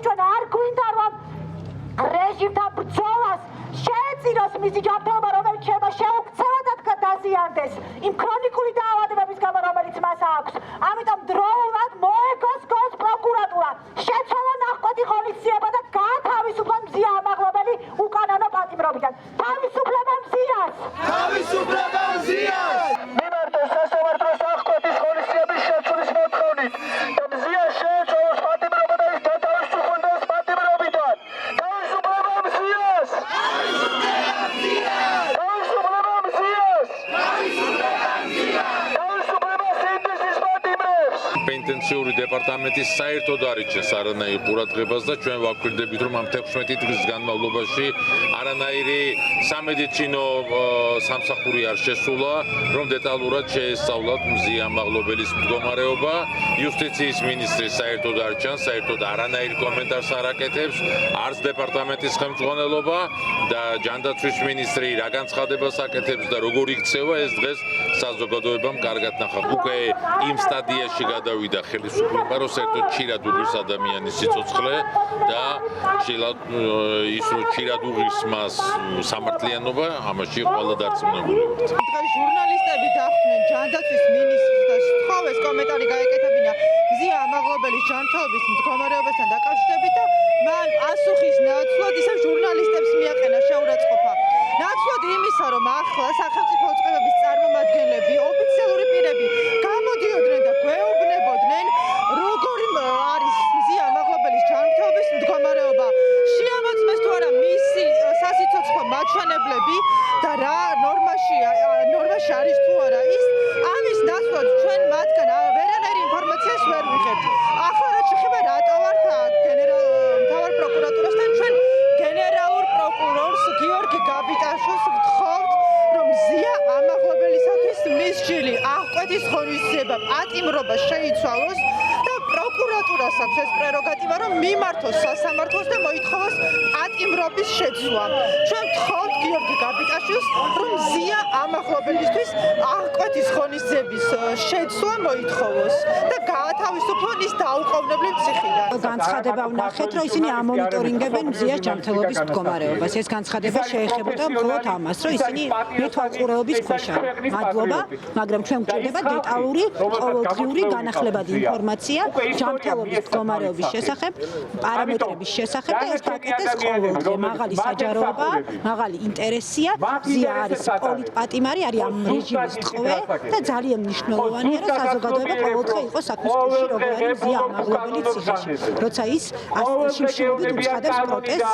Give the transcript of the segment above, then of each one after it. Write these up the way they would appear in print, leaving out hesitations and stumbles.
ჩვენ არ გვინდა რომ რეჟიმთან ბრძოლას შეეწიროს მისი ჯანმრთელობა, რომელიც შეუქცევადად დაზიანდეს იმ ქრონიკული დაავადებების გამო, რომელიც მას აქვს. ამიტომ დროულად მოეგოს გონს პროკურატურა, შეცვალა ნახვეთი ღონისძიება და გაათავისუფლა მზია ამაღლობელი უკანონო პატიმრობიდან. თავისუფლება მზიას! თავისუფლება მზიას! მიმართოს სასამართლოს ნახვეთის ღონისძიების შეცვლის მოთხოვნით და მზია შეეცვალოს პატიმრობა და ის დათავისუფლდეს პატიმრობიდან. თავისუფლება მზიას! თავისუფლება მზიას! თავისუფლება სინდისის პატიმრებს! პენიტენციური დეპარტამენტის საერთოდ არიჩენს არანაირ ყურადღებას და ჩვენ ვაკვირდებით, რომ ამ 16 დღის განმავლობაში არანაირი სამედიცინო სამსახური არ შესულა, რომ დეტალურად შეესწავლათ მზია ამაღლობელის მდგომარეობა. იუსტიციის მინისტრი საერთოდ არ ჩანს, საერთოდ არანაირ კომენტარს არ აკეთებს, არც დეპარტამენტის ხელმძღვანელობა და ჯანდაცვის მინისტრი რა განცხადებას აკეთებს და როგორ იქცევა, ეს დღეს საზოგადოებამ კარგად ნახა. უკვე იმ სტადიაში გადავიდა ხელისუფლება, რომ საერთოდ ჩირად უღის ადამიანის სიცოცხლე და ის რომ ჩირად უღის მას სამართლიანობა, ამაში ყველა დარწმუნებული ვართ. დღეს ჟურნალისტები დახვდნენ ჯანდაცვის მინისტრს და სთხოვეს კომენტარი გაეკეთებინა მზია ამაღლობელის ჯანმრთელობის მდგომარეობასთან დაკავშირებით და მან პასუხის ნაცვლად ისევ ჟურნალისტებს მიაყენა შეურაცხყოფა. ნაცვლად იმისა, რომ ახლა სახელმწიფო უწყებების წარმომადგენლები, ოფიციალური პირები გამოდიოდნენ და გვეუბნებოდნენ, როგორი არის მზია ამაღლობელის ჯანმრთელობის მდგომარეობა. შეამოწმეს თუ არა მისი სასიცოცხლო მაჩვენებლები და რა ნორმაში არის თუ არა ის. ამის ნაცვლად ჩვენ მათგან ვერანაირ ინფორმაციას ვერ ვიღებთ. ახლა რაც შეეხება რატო ვართ მთავარ პროკურატურასთან, ჩვენ გენერალურ პროკურორს გიორგი გაბიტაშვილს ვთხოვთ, რომ მზია ამაღლობელისათვის მის ჯილი აღკვეთის ღონისძიება პატიმრობა შეიცვალოს და პროკურატურას აქვს ეს პრეროგატივა, რომ მიმართოს სასამართლოს და მოითხოვოს პატიმრობის შეცვლა. ჩვენ ვთხოვთ გიორგი გაბიტაშვილს, რომ მზია ამაღლობელისთვის აღკვეთის ღონისძიების შეცვლა მოითხოვოს და გაათავისუფლონ ის დაუყოვნებლივ ციხიდან. განცხადება ვნახეთ, რომ ისინი ამონიტორინგებენ მზიას ჯანმრთელობის მდგომარეობას. ეს განცხადება შეეხებოდა მხოლოდ ამას, რომ ისინი მეთვალყურეობის ქვეშ არის. მადლობა, მაგრამ ჩვენ გვჭირდება დეტალური, ყოველდღიური განახლებადი ინფორმაცია ჯანმრთელობის მდგომარეობის შესახებ, პარამეტრების შესახებ და ეს გაკეთდეს ყოველდღე. მაღალი საჯაროობა, მაღალი ინტერესია, მზია არის პოლიტპატიმარი, არის ამ რეჟიმის ტყვე და ძალიან მნიშვნელოვანია, რომ საზოგადოება ყოველდღე იყოს საქმის კურსში, როგორ არის მზია ამაღლობელი ციხეში. როცა ის შიმშილობით უცხადებს პროტესტს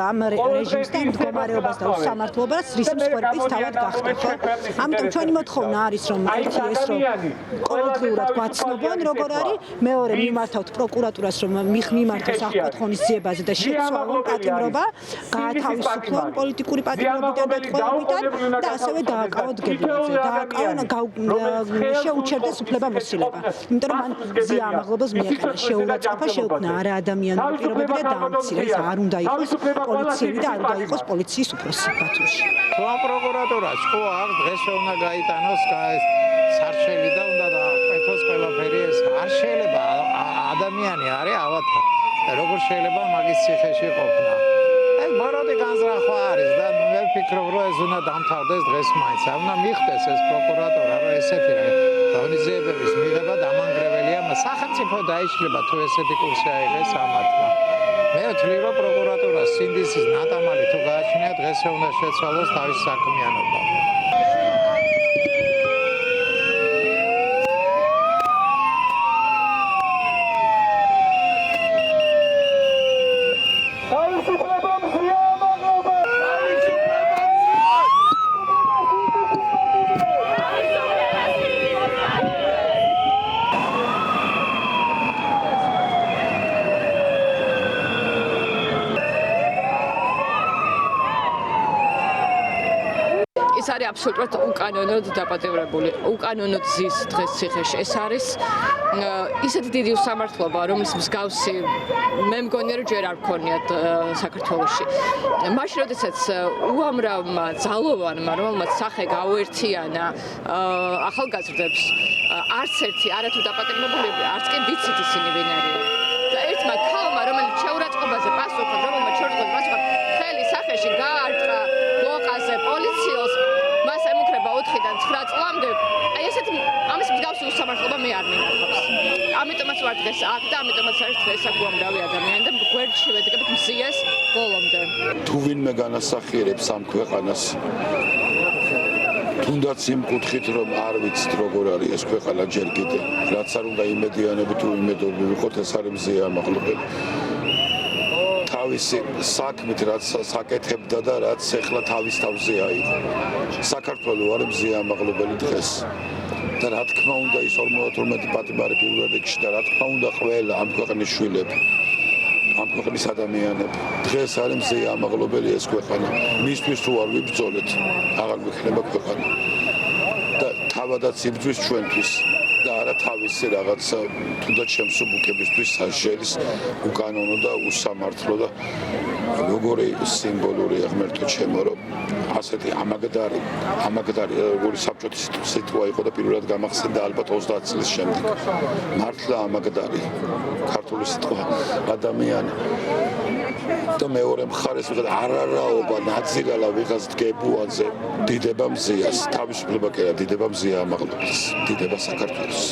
ამ რეჟიმს და მდგომარეობას და უსამართლობას, რის მსხვერპლიც თავად გახდა, ხო? ამიტომ ჩვენი მოთხოვნა არის, რომ ერთი ეს რომ ყოველდღიურად გვაცნობონ, როგორ არის, მეორე მიმართავთ პროკურატურას, რომ მიმართოს აღკვეთ ღონისძიებაზე და შეცვალონ პატიმრობა, გაათავისუფლონ პოლიტიკური პატიმრობიდან და ტყვეობიდან და ასევე დააკავოთ გებლიძე, შეუჩერდეს უფლებამოსილება. იმიტომ რომ მან მზია ამაღლობელს მიაყენა შეურაცხყოფა, შეუქმნა არაადამიანური პირობები და დაამცირა. ის არ უნდა იყოს პოლიციელი და არ უნდა იყოს პოლიციის უფროსი ბათუმში. თუ ამ პროკურატურას ხო არ დღეს უნდა გაიტანოს სარჩელი და უნდა დააკვეთოს ყველაფერი, ეს არ შეიძლება. ადამიანი არის ავათა. როგორ შეიძლება მაგის ციხეში ყოფნა? ეს ბოროტი განზრახვა არის და მე ვფიქრობ, რომ ეს უნდა დამთავრდეს დღეს მაინც. უნდა მიხდეს ეს პროკურატურა, რომ ესეთი ღონისძიებების მიღება დამანგრეველია. სახელმწიფო დაიშლება თუ ესეთი კურსი აიღეს ამათმა. მე ვთვლი, რომ პროკურატურას სინდისის ნატამალი თუ გააჩნია, დღესვე უნდა შეცვალოს თავის საქმიანობა. ეს არის აბსოლუტურად უკანონოდ დაპატიმრებული, უკანონოდ ზის დღეს ციხეში. ეს არის ისეთი დიდი უსამართლობა, რომლის მსგავსი მე მგონია, რომ ჯერ არ გქონიათ საქართველოში. მაშინ, როდესაც უამრავმა ძალოვანმა, რომელმაც სახე გაუერთიანა ახალგაზრდებს, არც ერთი არათუ დაპატიმრებული, არც კი ვიცით ისინი ვინ არიან. და ერთმა ქალმა, რომელიც ამიტომაც ვარ დღეს აქ და ამიტომაც არის დღეს აქ უამრავი ადამიანი და გვერდში ვედგებით მზიას ბოლომდე. თუ ვინმე განასახიერებს ამ ქვეყანას თუნდაც იმ კუთხით რომ არ ვიცით როგორ არის ეს ქვეყანა ჯერ კიდე რაც არ უნდა იმედიანები თუ იმედობები ვიყოთ ეს არის მზია ამაღლობელი თავისი საქმით რაც საკეთებდა და რაც ეხლა თავის თავზე აიღო საქართველოს არის მზია ამაღლობელი დღეს და რა თქმა უნდა ის 52 პატიმარი პირველ რიგში და რა თქმა უნდა ყველა ამ ქვეყნის შვილები ამ ქვეყნის ადამიანები დღეს არის მზია ამაღლობელი ეს ქვეყანა მისთვის თუ არ ვიბრძოლეთ აღარ გვექნება ქვეყანა და თავადაც იბრძვის ჩვენთვის და არა თავისი რაღაცა თუნდაც შემსუბუქებისთვის საშელის უკანონო და უსამართლო და როგორი სიმბოლური აღმერთო ჩემო რომ ასეთი ამაგდარი როგორი საბჭოთა სიტყვა იყო და პირველად გამახსენდა ალბათ 30 წლის შემდეგ მართლა ამაგდარი ქართული სიტყვა ადამიანი და მეორე მხარეს ვიღაც არარაობა ნაძირალა ვიღაც დგებუაძე დიდება მზიას თავისუფლება კი არა დიდება მზია ამაღლობელს დიდება საქართველოს